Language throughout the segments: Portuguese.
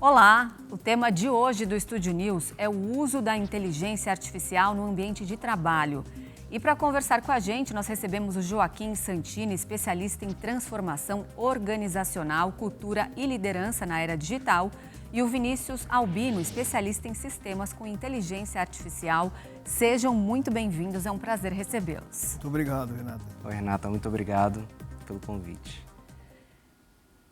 Olá, o tema de hoje do Estúdio News é o uso da inteligência artificial no ambiente de trabalho. E para conversar com a gente, nós recebemos o Joaquim Santini, especialista em transformação organizacional, cultura e liderança na era digital, e o Vinícius Albino, especialista em sistemas com inteligência artificial. Sejam muito bem-vindos, é um prazer recebê-los. Muito obrigado, Renata. Oi, Renata, muito obrigado pelo convite.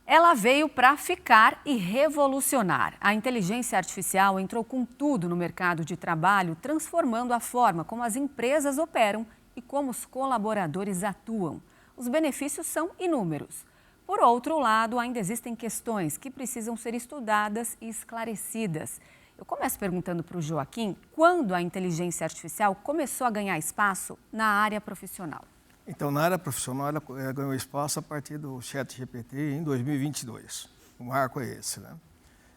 Ela veio para ficar e revolucionar. A inteligência artificial entrou com tudo no mercado de trabalho, transformando a forma como as empresas operam e como os colaboradores atuam. Os benefícios são inúmeros. Por outro lado, ainda existem questões que precisam ser estudadas e esclarecidas. Eu começo perguntando para o Joaquim, quando a inteligência artificial começou a ganhar espaço na área profissional? Então, na área profissional, ela ganhou espaço a partir do ChatGPT em 2022. O marco é esse, né?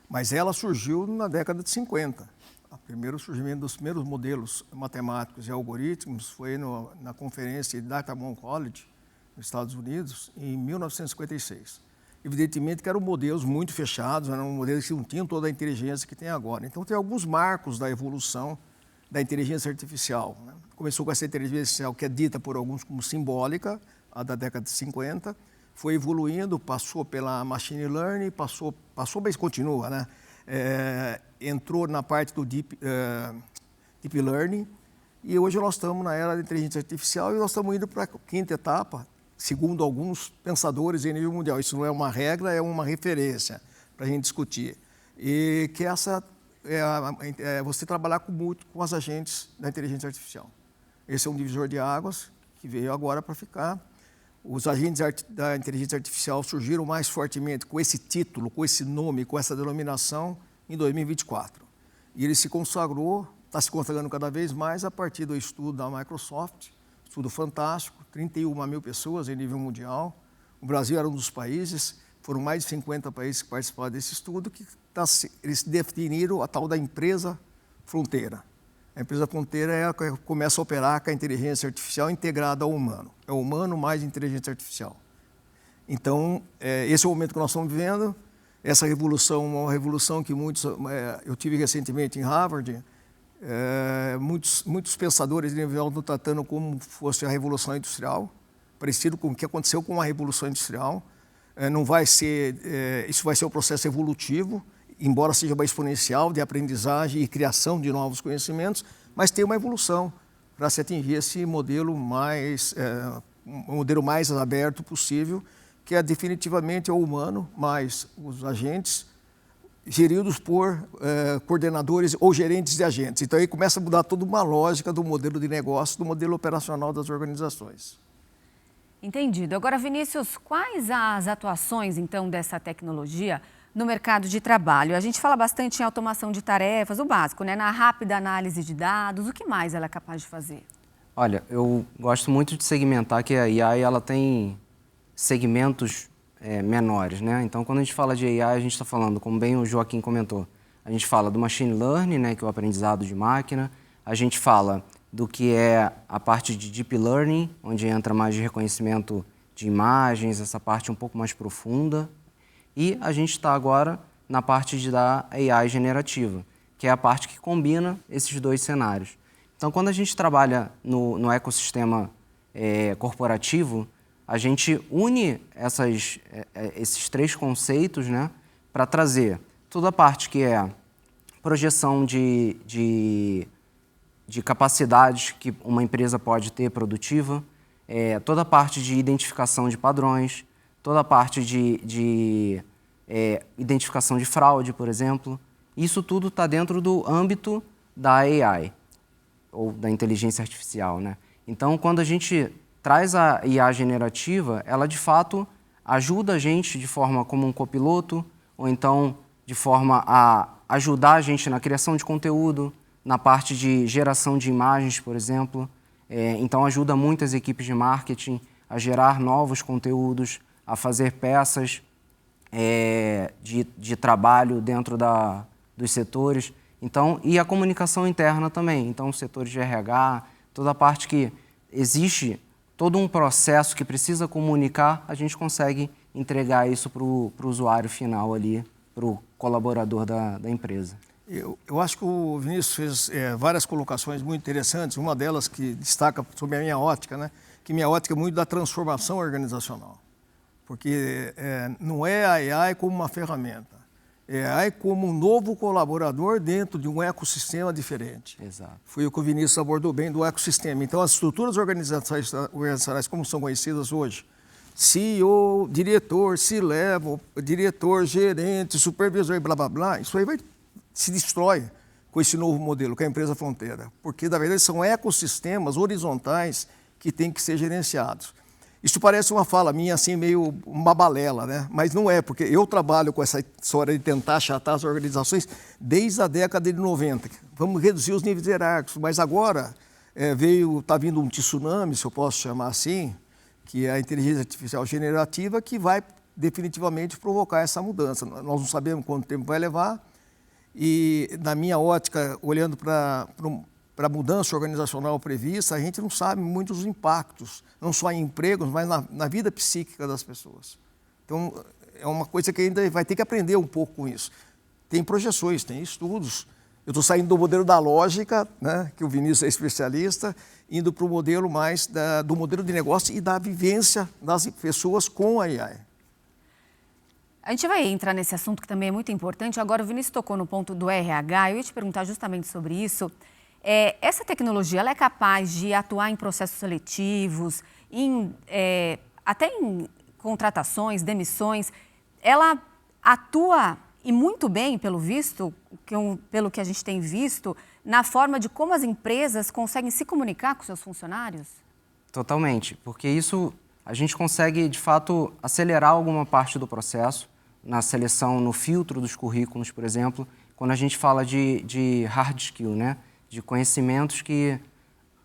Mas ela surgiu na década de 50. O primeiro surgimento dos primeiros modelos matemáticos e algoritmos foi na conferência de Dartmouth College, nos Estados Unidos, em 1956. Evidentemente que eram modelos muito fechados, eram modelos que não tinham toda a inteligência que tem agora. Então, tem alguns marcos da evolução da inteligência artificial, né? Começou com essa inteligência artificial que é dita por alguns como simbólica, a da década de 50, foi evoluindo, passou pela machine learning, passou mas continua, né? Entrou na parte do deep learning, e hoje nós estamos na era da inteligência artificial e nós estamos indo para a quinta etapa, segundo alguns pensadores em nível mundial. Isso não é uma regra, é uma referência para a gente discutir. E que essa você trabalhar com os agentes da inteligência artificial. Esse é um divisor de águas que veio agora para ficar. Os agentes da inteligência artificial surgiram mais fortemente com esse título, com esse nome, com essa denominação em 2024. E ele se consagrou, está se consagrando cada vez mais a partir do estudo da Microsoft, estudo fantástico, 31 mil pessoas em nível mundial. O Brasil era um dos países, foram mais de 50 países que participaram desse estudo, que eles definiram a tal da empresa fronteira. A empresa fronteira é a que começa a operar com a inteligência artificial integrada ao humano. É o humano mais inteligência artificial. Então, esse é o momento que nós estamos vivendo. Essa revolução é uma revolução que eu tive recentemente em Harvard, muitos pensadores de nível alto tratando como fosse a revolução industrial, parecido com o que aconteceu com a revolução industrial. Não vai ser, isso vai ser um processo evolutivo, embora seja uma exponencial de aprendizagem e criação de novos conhecimentos, mas tem uma evolução para se atingir esse modelo mais aberto possível, que é definitivamente o humano, mais os agentes, geridos por coordenadores ou gerentes de agentes. Então aí começa a mudar toda uma lógica do modelo de negócio, do modelo operacional das organizações. Entendido. Agora, Vinícius, quais as atuações, então, dessa tecnologia no mercado de trabalho? A gente fala bastante em automação de tarefas, o básico, né? Na rápida análise de dados, o que mais ela é capaz de fazer? Olha, eu gosto muito de segmentar que a AI ela tem segmentos menores, né? Então, quando a gente fala de AI, a gente está falando, como bem o Joaquim comentou, a gente fala do machine learning, né, que é o aprendizado de máquina, a gente fala do que é a parte de deep learning, onde entra mais de reconhecimento de imagens, essa parte um pouco mais profunda. E a gente está agora na parte da AI generativa, que é a parte que combina esses dois cenários. Então, quando a gente trabalha no ecossistema corporativo, a gente une esses três conceitos, né, para trazer toda a parte que é projeção de capacidades que uma empresa pode ter produtiva, toda a parte de identificação de padrões, toda a parte de identificação de fraude, por exemplo. Isso tudo está dentro do âmbito da AI, ou da inteligência artificial, né? Então, quando a gente traz a IA generativa, ela de fato ajuda a gente de forma como um copiloto, ou então de forma a ajudar a gente na criação de conteúdo, na parte de geração de imagens, por exemplo. Então, ajuda muito as equipes de marketing a gerar novos conteúdos, a fazer peças de trabalho dentro dos setores. Então, e a comunicação interna também. Então, os setores de RH, toda a parte que existe, todo um processo que precisa comunicar, a gente consegue entregar isso para o usuário final ali para o colaborador da empresa. Eu acho que o Vinícius fez várias colocações muito interessantes, uma delas que destaca sobre a minha ótica, né? Que minha ótica é muito da transformação organizacional, porque não é a AI como uma ferramenta, é a AI como um novo colaborador dentro de um ecossistema diferente. Exato. Foi o que o Vinícius abordou bem do ecossistema. Então, as estruturas organizacionais como são conhecidas hoje, CEO, diretor, C-level, diretor, gerente, supervisor e blá, blá, blá, isso aí se destrói com esse novo modelo, que é a empresa fronteira, porque, na verdade, são ecossistemas horizontais que têm que ser gerenciados. Isso parece uma fala minha, assim, meio uma balela, né? Mas não é, porque eu trabalho com essa história de tentar achatar as organizações desde a década de 90. Vamos reduzir os níveis hierárquicos, mas agora está vindo um tsunami, se eu posso chamar assim, que é a inteligência artificial generativa, que vai definitivamente provocar essa mudança. Nós não sabemos quanto tempo vai levar, e na minha ótica, olhando para a mudança organizacional prevista, a gente não sabe muito os impactos, não só em empregos, mas na vida psíquica das pessoas. Então, é uma coisa que ainda vai ter que aprender um pouco com isso. Tem projeções, tem estudos. Eu estou saindo do modelo da lógica, né, que o Vinícius é especialista, indo para o modelo mais do modelo de negócio e da vivência das pessoas com a AI. A gente vai entrar nesse assunto que também é muito importante. Agora, o Vinícius tocou no ponto do RH. Eu ia te perguntar justamente sobre isso. Essa tecnologia ela é capaz de atuar em processos seletivos, até em contratações, demissões. Ela atua, e muito bem, pelo visto, pelo que a gente tem visto, na forma de como as empresas conseguem se comunicar com seus funcionários? Totalmente, porque isso a gente consegue, de fato, acelerar alguma parte do processo, na seleção, no filtro dos currículos, por exemplo, quando a gente fala de hard skill, né? De conhecimentos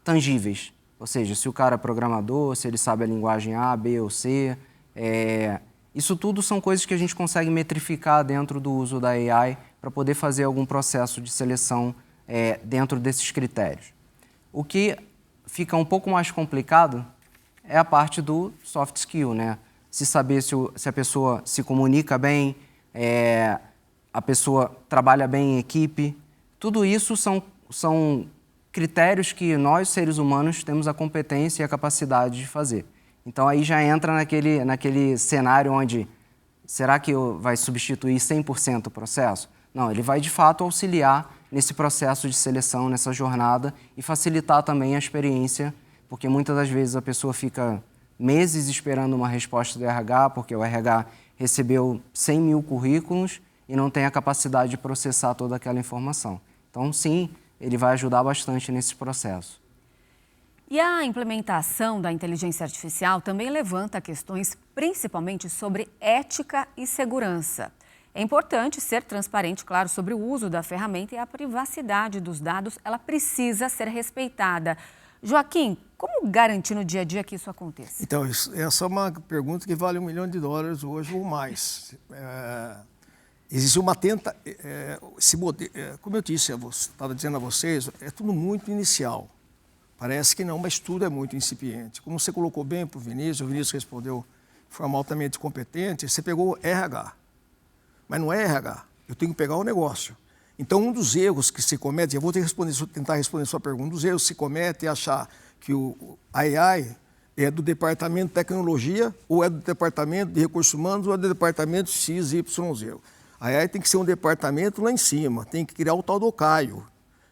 tangíveis. Ou seja, se o cara é programador, se ele sabe a linguagem A, B ou C. Isso tudo são coisas que a gente consegue metrificar dentro do uso da AI para poder fazer algum processo de seleção dentro desses critérios. O que fica um pouco mais complicado é a parte do soft skill, né? Se saber se a pessoa se comunica bem, a pessoa trabalha bem em equipe. Tudo isso são critérios que nós, seres humanos, temos a competência e a capacidade de fazer. Então, aí já entra naquele cenário onde, será que vai substituir 100% o processo? Não, ele vai, de fato, auxiliar nesse processo de seleção, nessa jornada e facilitar também a experiência, porque muitas das vezes a pessoa fica meses esperando uma resposta do RH, porque o RH recebeu 100 mil currículos e não tem a capacidade de processar toda aquela informação. Então, sim, ele vai ajudar bastante nesse processo. E a implementação da inteligência artificial também levanta questões principalmente sobre ética e segurança. É importante ser transparente, claro, sobre o uso da ferramenta, e a privacidade dos dados, ela precisa ser respeitada. Joaquim, como garantir no dia a dia que isso aconteça? Então, essa é uma pergunta que vale $1 milhão hoje ou mais. Existe uma como eu disse, estava dizendo a vocês, é tudo muito inicial. Parece que não, mas tudo é muito incipiente. Como você colocou bem para o Vinícius respondeu de forma altamente competente, você pegou RH. Mas não é RH, eu tenho que pegar o negócio. Então, um dos erros que se comete, eu vou tentar responder a sua pergunta, um dos erros que se comete é achar que a AI é do departamento de tecnologia, ou é do departamento de recursos humanos, ou é do departamento XYZ. A AI tem que ser um departamento lá em cima, tem que criar o tal do CAIO,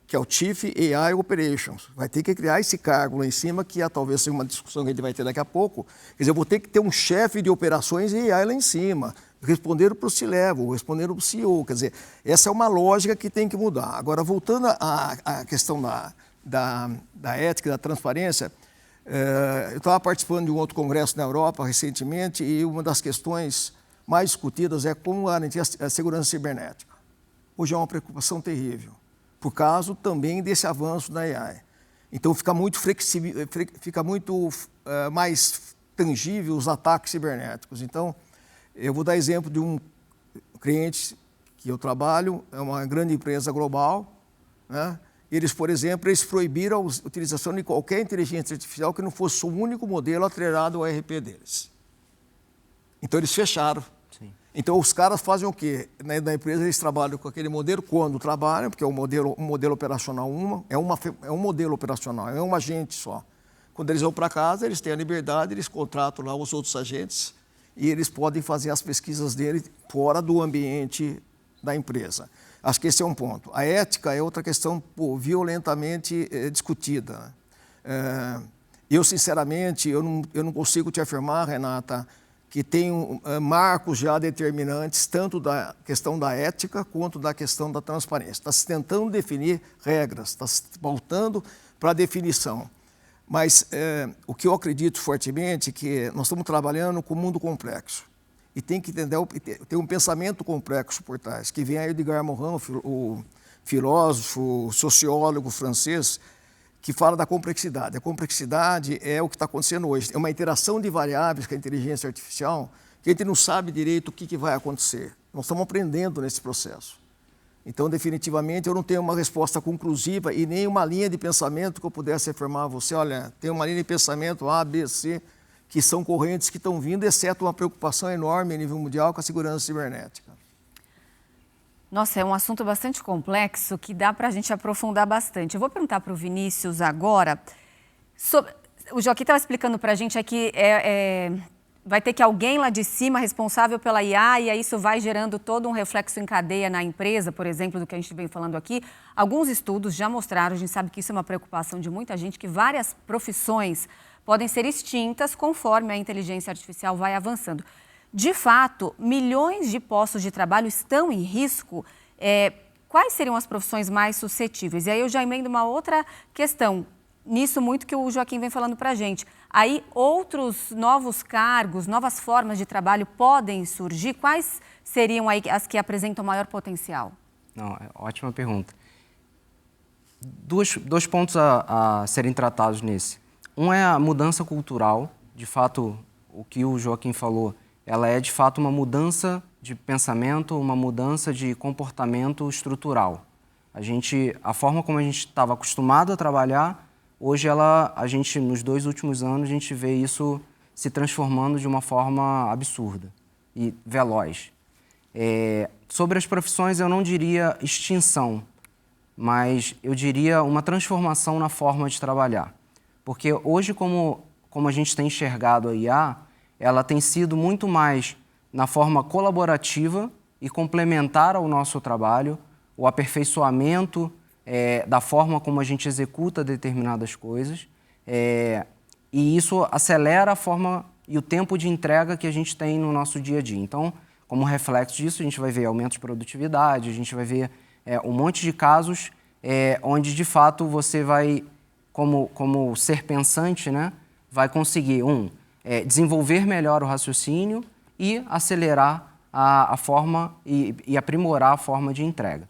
que é o Chief AI Operations. Vai ter que criar esse cargo lá em cima, que talvez seja uma discussão que a gente vai ter daqui a pouco. Quer dizer, eu vou ter que ter um chefe de operações e AI lá em cima, respondendo para o C-Level, respondendo para o CEO. Quer dizer, essa é uma lógica que tem que mudar. Agora, voltando à questão da ética, da transparência, eu estava participando de um outro congresso na Europa recentemente, e uma das questões mais discutidas é como garantir a segurança cibernética. Hoje é uma preocupação terrível, por causa também desse avanço da AI. Então, fica muito flexível, fica muito mais tangível os ataques cibernéticos. Então, eu vou dar exemplo de um cliente que eu trabalho, é uma grande empresa global, né? Eles, por exemplo, proibiram a utilização de qualquer inteligência artificial que não fosse o único modelo atrelado ao ERP deles. Então, eles fecharam. Sim. Então, os caras fazem o quê? Na empresa, eles trabalham com aquele modelo quando trabalham, porque é um modelo operacional, é um modelo operacional, é um agente só. Quando eles vão para casa, eles têm a liberdade, eles contratam lá os outros agentes e eles podem fazer as pesquisas dele fora do ambiente da empresa. Acho que esse é um ponto. A ética é outra questão violentamente discutida. Eu, sinceramente, eu não consigo te afirmar, Renata, que tem marcos já determinantes, tanto da questão da ética quanto da questão da transparência. Está se tentando definir regras, está se voltando para a definição. Mas o que eu acredito fortemente é que nós estamos trabalhando com um mundo complexo. E tem que entender, tem um pensamento complexo por trás, que vem a Edgar Morin, o filósofo, sociólogo francês, que fala da complexidade. A complexidade é o que está acontecendo hoje. É uma interação de variáveis com a inteligência artificial que a gente não sabe direito o que vai acontecer. Nós estamos aprendendo nesse processo. Então, definitivamente, eu não tenho uma resposta conclusiva e nem uma linha de pensamento que eu pudesse afirmar a você, olha, tem uma linha de pensamento A, B, C, que são correntes que estão vindo, exceto uma preocupação enorme a nível mundial com a segurança cibernética. Nossa, é um assunto bastante complexo que dá para a gente aprofundar bastante. Eu vou perguntar para o Vinícius agora. O Joaquim estava explicando para a gente aqui, vai ter que alguém lá de cima responsável pela IA e aí isso vai gerando todo um reflexo em cadeia na empresa, por exemplo, do que a gente vem falando aqui. Alguns estudos já mostraram, a gente sabe que isso é uma preocupação de muita gente, que várias profissões podem ser extintas conforme a inteligência artificial vai avançando. De fato, milhões de postos de trabalho estão em risco. Quais seriam as profissões mais suscetíveis? E aí eu já emendo uma outra questão, nisso muito que o Joaquim vem falando para a gente. Aí outros novos cargos, novas formas de trabalho podem surgir? Quais seriam aí as que apresentam maior potencial? Não, ótima pergunta. Dois pontos a serem tratados nesse. Um é a mudança cultural. De fato, o que o Joaquim falou, ela é de fato uma mudança de pensamento, uma mudança de comportamento estrutural. A forma como a gente estava acostumado a trabalhar, hoje nos 2 últimos anos, a gente vê isso se transformando de uma forma absurda e veloz. Sobre as profissões, eu não diria extinção, mas eu diria uma transformação na forma de trabalhar. Porque hoje, como a gente tem enxergado a IA, ela tem sido muito mais na forma colaborativa e complementar ao nosso trabalho, o aperfeiçoamento da forma como a gente executa determinadas coisas, e isso acelera a forma e o tempo de entrega que a gente tem no nosso dia a dia. Então, como reflexo disso, a gente vai ver aumento de produtividade, a gente vai ver um monte de casos onde, de fato, você vai, como ser pensante, né, vai conseguir, desenvolver melhor o raciocínio e acelerar a forma e aprimorar a forma de entrega.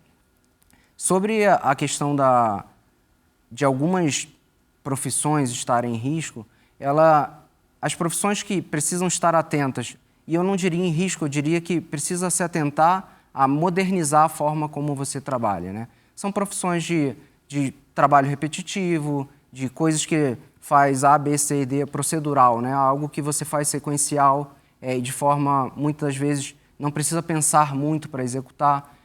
Sobre a questão de algumas profissões estarem em risco, as profissões que precisam estar atentas, e eu não diria em risco, eu diria que precisa se atentar a modernizar a forma como você trabalha, né? São profissões de trabalho repetitivo, de coisas que faz A, B, C e D procedural, né? Algo que você faz sequencial e de forma, muitas vezes, não precisa pensar muito para executar.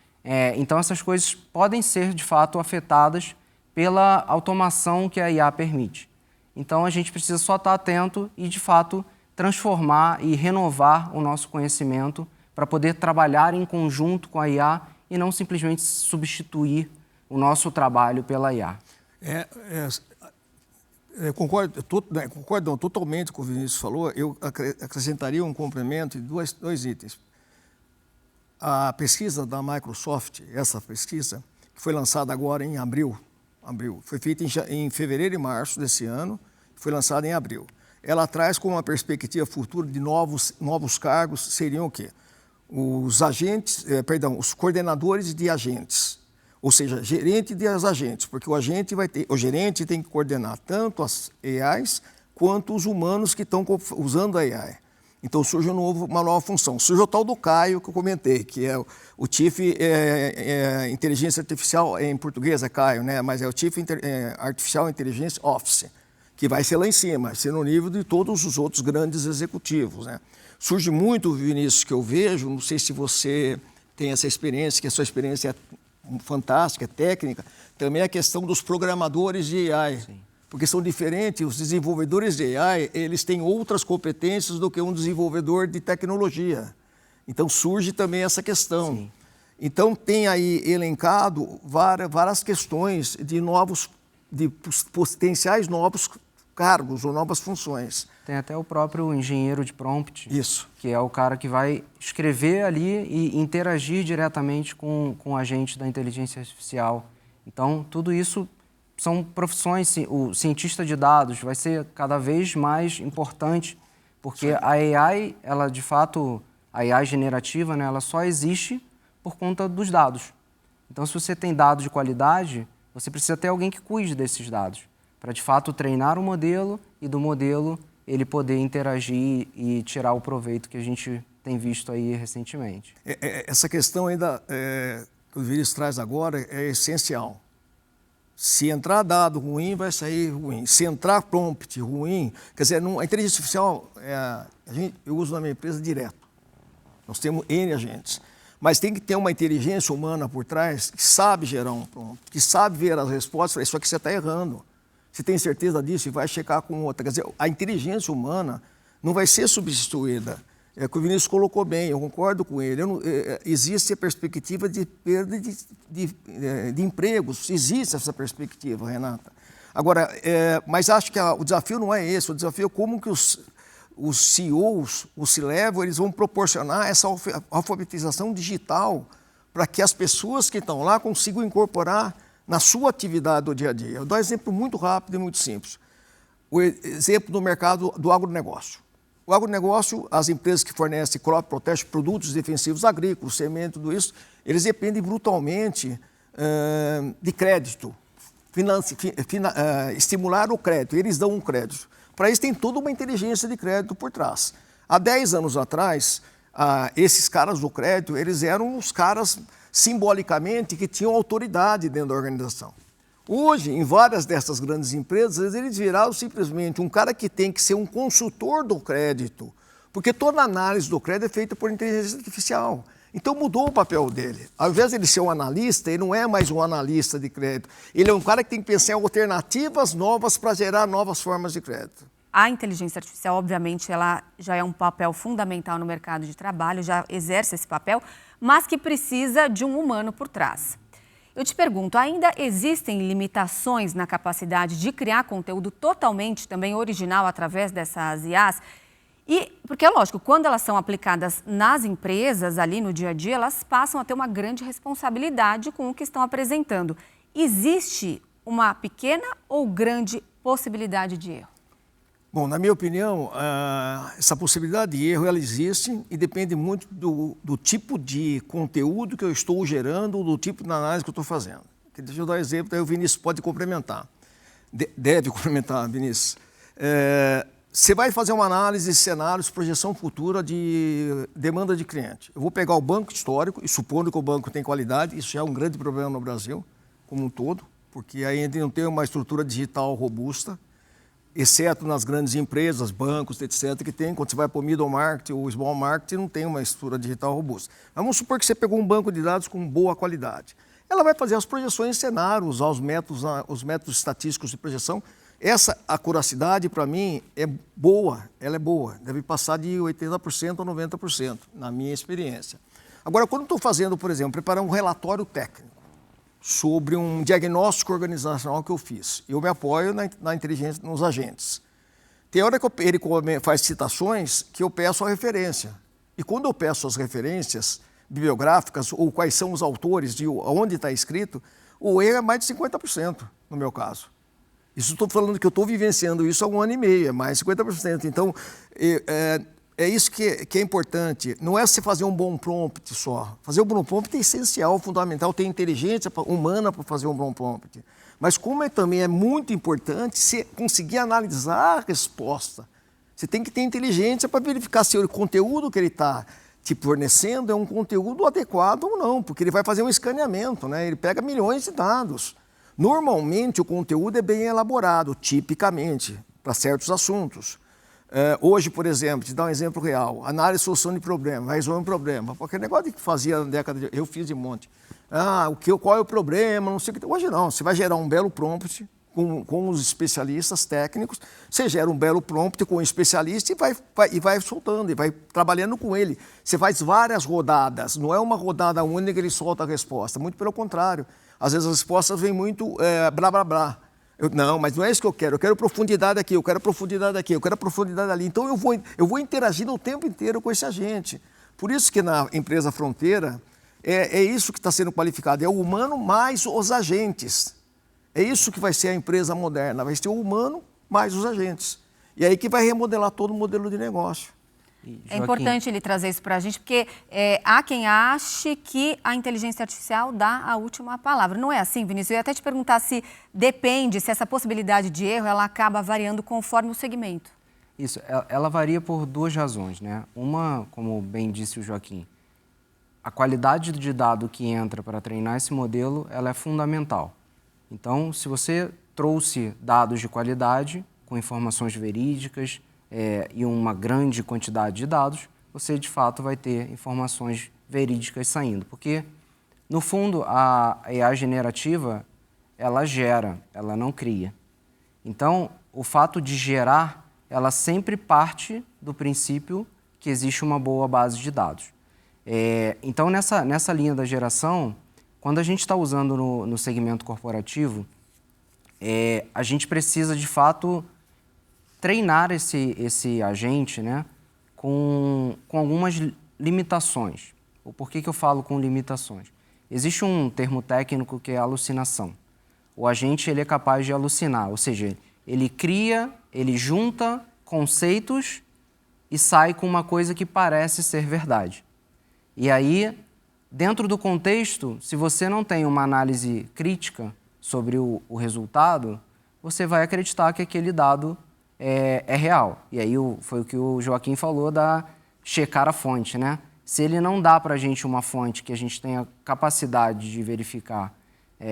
Então, essas coisas podem ser, de fato, afetadas pela automação que a IA permite. Então, a gente precisa só estar atento e, de fato, transformar e renovar o nosso conhecimento para poder trabalhar em conjunto com a IA e não simplesmente substituir o nosso trabalho pela IA. Concordo totalmente com o que o Vinícius falou. Eu acrescentaria um complemento de dois itens. A pesquisa da Microsoft, essa pesquisa, que foi lançada agora em abril, foi feita em fevereiro e março desse ano, foi lançada em abril. Ela traz como uma perspectiva futura de novos cargos, seriam o quê? Os coordenadores de agentes, ou seja, gerente dos agentes, porque o gerente tem que coordenar tanto as AIs quanto os humanos que estão usando a AI. Então surge uma nova função. Surge o tal do CAIO que eu comentei, que é o Chief Inteligência Artificial, em português é CAIO, né? Mas é o Chief Artificial Intelligence Office, que vai ser lá em cima, vai ser no nível de todos os outros grandes executivos, né? Surge muito, Vinícius, que eu vejo, não sei se você tem essa experiência, que a sua experiência é fantástica, é técnica, também a questão dos programadores de AI. Sim. Porque são diferentes, os desenvolvedores de AI, eles têm outras competências do que um desenvolvedor de tecnologia. Então surge também essa questão. Sim. Então tem aí elencado várias questões de potenciais novos cargos ou novas funções. Tem até o próprio engenheiro de prompt. Isso. Que é o cara que vai escrever ali e interagir diretamente com o agente da inteligência artificial. Então, tudo isso são profissões. O cientista de dados vai ser cada vez mais importante, porque sim, a AI, ela de fato, a AI generativa, né, ela só existe por conta dos dados. Então, se você tem dados de qualidade, você precisa ter alguém que cuide desses dados, para de fato treinar o modelo e do modelo ele poder interagir e tirar o proveito que a gente tem visto aí recentemente. Essa questão ainda que o Vinícius traz agora é essencial. Se entrar dado ruim, vai sair ruim. Se entrar prompt ruim, quer dizer, a inteligência artificial, eu uso na minha empresa direto. Nós temos N agentes. Mas tem que ter uma inteligência humana por trás que sabe gerar um prompt, que sabe ver as respostas, isso aqui você está errando. Você tem certeza disso e vai checar com outra. Quer dizer, a inteligência humana não vai ser substituída. É o que o Vinícius colocou bem, eu concordo com ele. Existe a perspectiva de perda de empregos, existe essa perspectiva, Renata. Agora, mas acho que o desafio não é esse, o desafio é como que os CEOs, os C-Level, eles vão proporcionar essa alfabetização digital para que as pessoas que estão lá consigam incorporar na sua atividade do dia a dia. Eu dou um exemplo muito rápido e muito simples. O exemplo do mercado do agronegócio. O agronegócio, as empresas que fornecem crop protection, produtos defensivos agrícolas, semente, tudo isso, eles dependem brutalmente de crédito, estimular o crédito, eles dão um crédito. Para isso tem toda uma inteligência de crédito por trás. Há 10 anos atrás, esses caras do crédito, eles eram os caras simbolicamente que tinham autoridade dentro da organização. Hoje, em várias dessas grandes empresas, eles viraram simplesmente um cara que tem que ser um consultor do crédito, porque toda análise do crédito é feita por inteligência artificial. Então mudou o papel dele. Ao invés de ele ser um analista, ele não é mais um analista de crédito. Ele é um cara que tem que pensar em alternativas novas para gerar novas formas de crédito. A inteligência artificial, obviamente, ela já é um papel fundamental no mercado de trabalho, já exerce esse papel, mas que precisa de um humano por trás. Eu te pergunto, ainda existem limitações na capacidade de criar conteúdo totalmente também original através dessas IAs? Porque é lógico, quando elas são aplicadas nas empresas, ali no dia a dia, elas passam a ter uma grande responsabilidade com o que estão apresentando. Existe uma pequena ou grande possibilidade de erro? Bom, na minha opinião, essa possibilidade de erro ela existe e depende muito do tipo de conteúdo que eu estou gerando ou do tipo de análise que eu estou fazendo. Deixa eu dar um exemplo, daí o Vinícius pode complementar. Deve complementar, Vinícius. Você vai fazer uma análise de cenários, projeção futura de demanda de cliente. Eu vou pegar o banco histórico e supondo que o banco tem qualidade, isso já é um grande problema no Brasil, como um todo, porque ainda não tem uma estrutura digital robusta, exceto nas grandes empresas, bancos, etc., que tem. Quando você vai para o middle market ou small market, não tem uma estrutura digital robusta. Vamos supor que você pegou um banco de dados com boa qualidade. Ela vai fazer as projeções em cenários, usar os métodos estatísticos de projeção. Essa acuracidade, para mim, é boa, ela é boa. Deve passar de 80% a 90%, na minha experiência. Agora, quando estou fazendo, por exemplo, preparar um relatório técnico sobre um diagnóstico organizacional que eu fiz, eu me apoio na inteligência, nos agentes. Tem hora que ele faz citações que eu peço a referência. E quando eu peço as referências bibliográficas ou quais são os autores, de onde está escrito, o erro é mais de 50%, no meu caso. Isso estou falando que eu estou vivenciando isso há 1 ano e meio, é mais de 50%. Então, é isso que é importante. Não é você fazer um bom prompt só. Fazer um bom prompt é essencial, fundamental, ter inteligência humana para fazer um bom prompt. Mas como também é muito importante você conseguir analisar a resposta. Você tem que ter inteligência para verificar se o conteúdo que ele está te fornecendo é um conteúdo adequado ou não, porque ele vai fazer um escaneamento, né? Ele pega milhões de dados. Normalmente o conteúdo é bem elaborado, tipicamente. para certos assuntos. Hoje, por exemplo, te dar um exemplo real, análise e solução de problema, vai resolver um problema. Porque negócio que fazia na década de... Eu fiz de monte. Qual é o problema, não sei o que. Hoje não, você vai gerar um belo prompt com os especialistas técnicos, você gera um belo prompt com o especialista e vai soltando, e vai trabalhando com ele. Você faz várias rodadas, não é uma rodada única que ele solta a resposta, muito pelo contrário. Às vezes as respostas vêm muito blá, blá, blá. Não, mas não é isso que eu quero profundidade aqui, eu quero profundidade aqui, eu quero profundidade ali. Então eu vou interagindo o tempo inteiro com esse agente. Por isso que na empresa Fronteira, é isso que está sendo qualificado, é o humano mais os agentes. É isso que vai ser a empresa moderna, vai ser o humano mais os agentes. E aí que vai remodelar todo o modelo de negócio. É importante ele trazer isso para a gente, porque há quem ache que a inteligência artificial dá a última palavra. Não é assim, Vinícius? Eu ia até te perguntar se depende, se essa possibilidade de erro ela acaba variando conforme o segmento. Isso, ela varia por duas razões, né? Uma, como bem disse o Joaquim, a qualidade de dado que entra para treinar esse modelo, ela é fundamental. Então, se você trouxe dados de qualidade, com informações verídicas e uma grande quantidade de dados, você, de fato, vai ter informações verídicas saindo. Porque, no fundo, a AI generativa, ela gera, ela não cria. Então, o fato de gerar, ela sempre parte do princípio que existe uma boa base de dados. Então, nessa linha da geração, quando a gente está usando no segmento corporativo, a gente precisa, de fato, treinar esse agente, né, com algumas limitações. Por que eu falo com limitações? Existe um termo técnico que é alucinação. O agente ele é capaz de alucinar, ou seja, ele cria, ele junta conceitos e sai com uma coisa que parece ser verdade. E aí, dentro do contexto, se você não tem uma análise crítica sobre o resultado, você vai acreditar que aquele dado é real. E aí foi o que o Joaquim falou da checar a fonte, né? Se ele não dá para a gente uma fonte que a gente tenha capacidade de verificar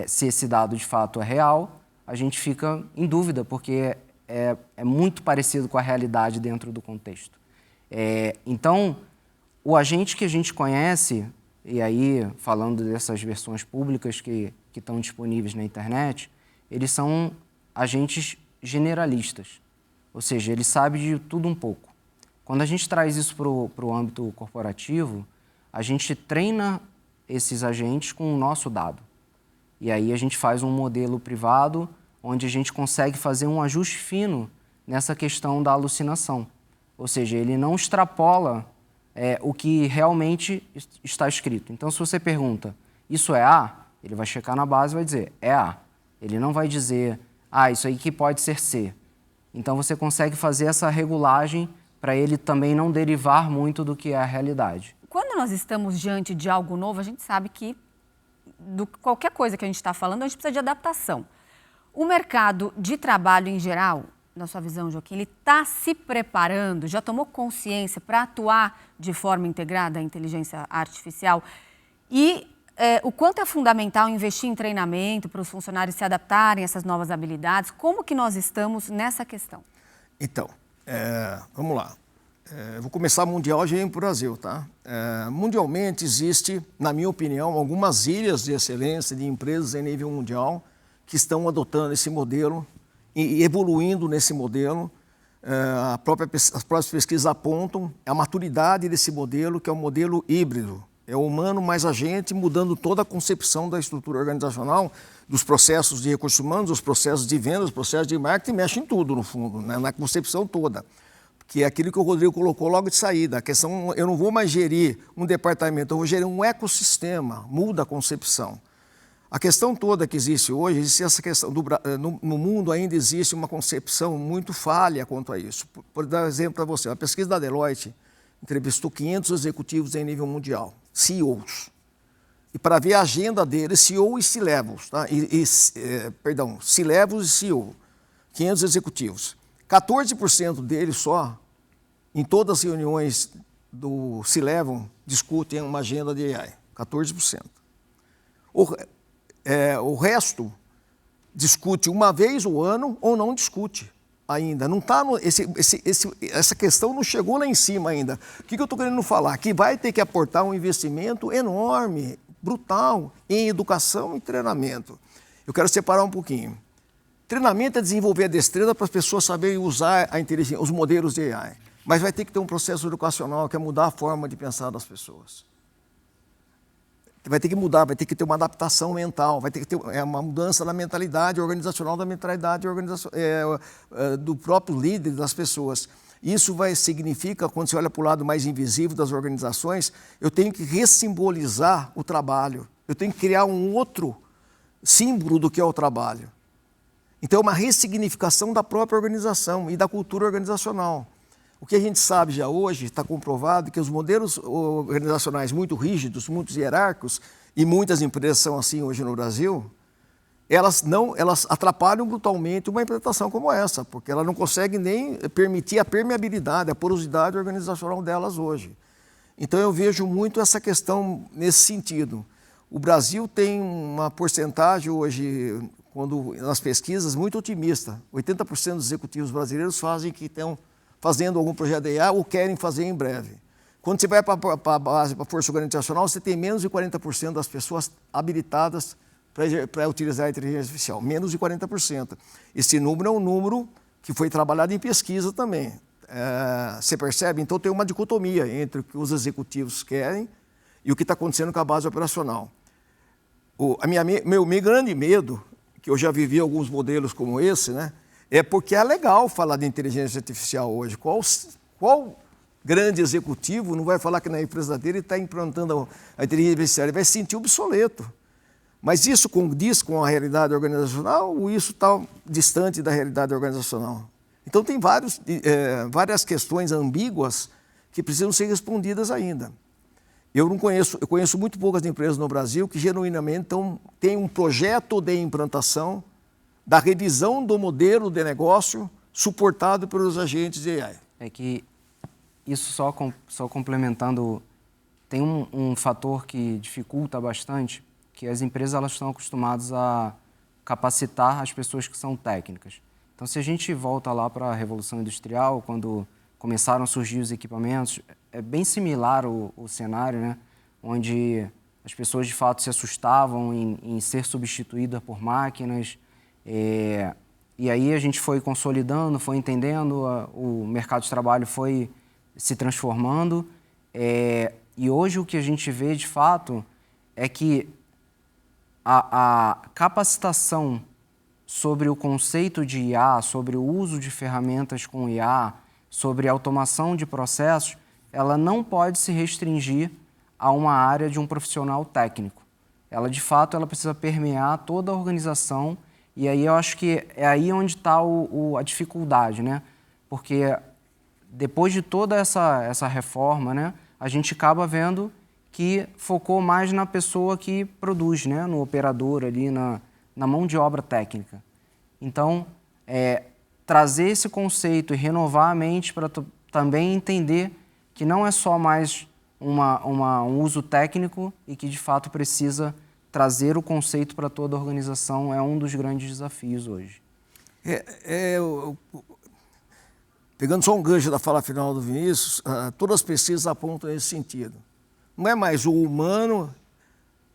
se esse dado de fato é real, a gente fica em dúvida, porque é muito parecido com a realidade dentro do contexto. Então, o agente que a gente conhece, e aí falando dessas versões públicas que estão disponíveis na internet, eles são agentes generalistas, ou seja, ele sabe de tudo um pouco. Quando a gente traz isso para o âmbito corporativo, a gente treina esses agentes com o nosso dado. E aí a gente faz um modelo privado onde a gente consegue fazer um ajuste fino nessa questão da alucinação. Ou seja, ele não extrapola o que realmente está escrito. Então, se você pergunta, isso é A? Ele vai checar na base e vai dizer, é A. Ele não vai dizer, isso aí que pode ser C. Então, você consegue fazer essa regulagem para ele também não derivar muito do que é a realidade. Quando nós estamos diante de algo novo, a gente sabe que qualquer coisa que a gente está falando, a gente precisa de adaptação. O mercado de trabalho em geral, na sua visão, Joaquim, ele está se preparando, já tomou consciência para atuar de forma integrada a inteligência artificial? E o quanto é fundamental investir em treinamento para os funcionários se adaptarem a essas novas habilidades? Como que nós estamos nessa questão? Então, vamos lá. Eu vou começar mundial, já vem para o Brasil, tá? Mundialmente existe, na minha opinião, algumas ilhas de excelência de empresas em nível mundial que estão adotando esse modelo e evoluindo nesse modelo. As próprias pesquisas apontam a maturidade desse modelo, que é um modelo híbrido. É o humano mais agente, mudando toda a concepção da estrutura organizacional, dos processos de recursos humanos, dos processos de vendas, dos processos de marketing, mexe em tudo, no fundo, né? Na concepção toda. Que é aquilo que o Rodrigo colocou logo de saída. A questão, eu não vou mais gerir um departamento, eu vou gerir um ecossistema, muda a concepção. A questão toda que existe hoje, existe essa questão, no mundo ainda existe uma concepção muito falha quanto a isso. Por dar um exemplo para você, a pesquisa da Deloitte entrevistou 500 executivos em nível mundial, CEOs. E para ver a agenda deles, CEO e C-Levels, tá? C-Levels e CEO, 500 executivos. 14% deles só, em todas as reuniões do C-Level, discutem uma agenda de AI. 14%. O resto discute uma vez ao ano ou não discute. ainda. Não tá essa questão não chegou lá em cima ainda. O que eu estou querendo falar? Que vai ter que aportar um investimento enorme, brutal, em educação e treinamento. Eu quero separar um pouquinho. Treinamento é desenvolver a destreza para as pessoas saberem usar a inteligência, os modelos de AI. Mas vai ter que ter um processo educacional que é mudar a forma de pensar das pessoas. Vai ter que mudar, vai ter que ter uma adaptação mental, vai ter que ter uma mudança da mentalidade organizacional, da mentalidade do próprio líder das pessoas. Isso significa, quando você olha para o lado mais invisível das organizações, eu tenho que ressimbolizar o trabalho, eu tenho que criar um outro símbolo do que é o trabalho. Então, é uma ressignificação da própria organização e da cultura organizacional. O que a gente sabe já hoje, está comprovado, que os modelos organizacionais muito rígidos, muito hierárquicos, e muitas empresas são assim hoje no Brasil, elas atrapalham brutalmente uma implementação como essa, porque ela não consegue nem permitir a permeabilidade, a porosidade organizacional delas hoje. Então, eu vejo muito essa questão nesse sentido. O Brasil tem uma porcentagem hoje, nas pesquisas, muito otimista. 80% dos executivos brasileiros fazem que estão fazendo algum projeto de AI ou querem fazer em breve. Quando você vai para a base, para a força organizacional, você tem menos de 40% das pessoas habilitadas para utilizar a inteligência artificial. Menos de 40%. Esse número é um número que foi trabalhado em pesquisa também. Você percebe? Então tem uma dicotomia entre o que os executivos querem e o que está acontecendo com a base operacional. Meu grande medo, que eu já vivi alguns modelos como esse, né? É porque é legal falar de inteligência artificial hoje. Qual grande executivo não vai falar que na empresa dele está implantando a inteligência artificial? Ele vai se sentir obsoleto. Mas isso condiz com a realidade organizacional ou isso está distante da realidade organizacional? Então tem várias questões ambíguas que precisam ser respondidas ainda. Eu conheço muito poucas empresas no Brasil que genuinamente têm um projeto de implantação da revisão do modelo de negócio suportado pelos agentes de AI. É que isso só complementando, tem um fator que dificulta bastante, que as empresas elas estão acostumadas a capacitar as pessoas que são técnicas. Então, se a gente volta lá para a Revolução Industrial, quando começaram a surgir os equipamentos, é bem similar o cenário, né? Onde as pessoas de fato se assustavam em ser substituídas por máquinas. E aí a gente foi consolidando, foi entendendo, o mercado de trabalho foi se transformando. E hoje o que a gente vê de fato é que a capacitação sobre o conceito de IA, sobre o uso de ferramentas com IA, sobre a automação de processos, ela não pode se restringir a uma área de um profissional técnico. Ela, de fato, ela precisa permear toda a organização. E aí eu acho que é aí onde está a dificuldade, né? Porque depois de toda essa reforma, né, a gente acaba vendo que focou mais na pessoa que produz, né, no operador ali, na mão de obra técnica. Então, trazer esse conceito e renovar a mente para também entender que não é só mais um uso técnico e que, de fato, precisa trazer o conceito para toda a organização é um dos grandes desafios hoje. Pegando só um gancho da fala final do Vinícius, todas as pesquisas apontam nesse sentido. Não é mais o humano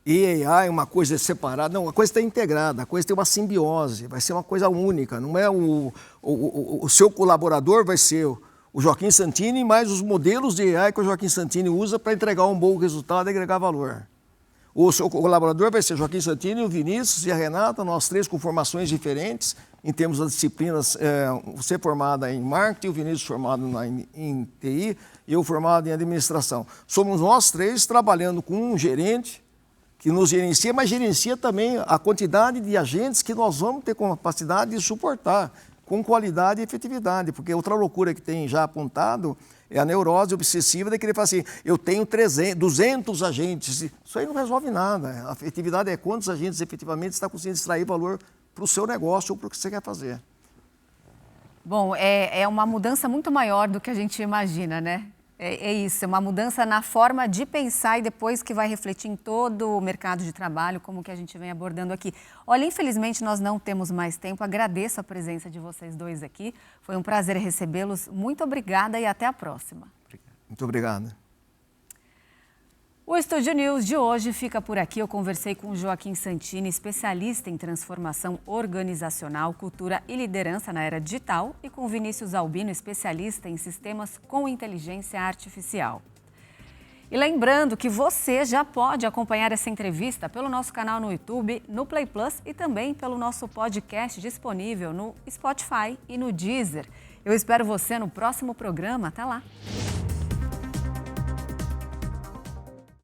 e AI uma coisa separada, não, a coisa está integrada, a coisa tem uma simbiose, vai ser uma coisa única, não é o seu colaborador vai ser o Joaquim Santini, mais os modelos de AI que o Joaquim Santini usa para entregar um bom resultado e agregar valor. O seu colaborador vai ser Joaquim Santini, o Vinícius e a Renata, nós três com formações diferentes, em termos das disciplinas, você formada em marketing, o Vinícius formado em TI e eu formado em administração. Somos nós três trabalhando com um gerente que nos gerencia, mas gerencia também a quantidade de agentes que nós vamos ter capacidade de suportar com qualidade e efetividade, porque outra loucura que tem já apontado é a neurose obsessiva de querer falar assim, eu tenho 200 agentes, isso aí não resolve nada, a efetividade é quantos agentes efetivamente está conseguindo extrair valor para o seu negócio ou para o que você quer fazer. Bom, é uma mudança muito maior do que a gente imagina, né? É isso, é uma mudança na forma de pensar e depois que vai refletir em todo o mercado de trabalho, como que a gente vem abordando aqui. Olha, infelizmente nós não temos mais tempo, agradeço a presença de vocês dois aqui. Foi um prazer recebê-los. Muito obrigada e até a próxima. Muito obrigado. O Estúdio News de hoje fica por aqui. Eu conversei com o Joaquim Santini, especialista em transformação organizacional, cultura e liderança na era digital, e com o Vinícius Albino, especialista em sistemas com inteligência artificial. E lembrando que você já pode acompanhar essa entrevista pelo nosso canal no YouTube, no Play Plus e também pelo nosso podcast disponível no Spotify e no Deezer. Eu espero você no próximo programa. Até lá!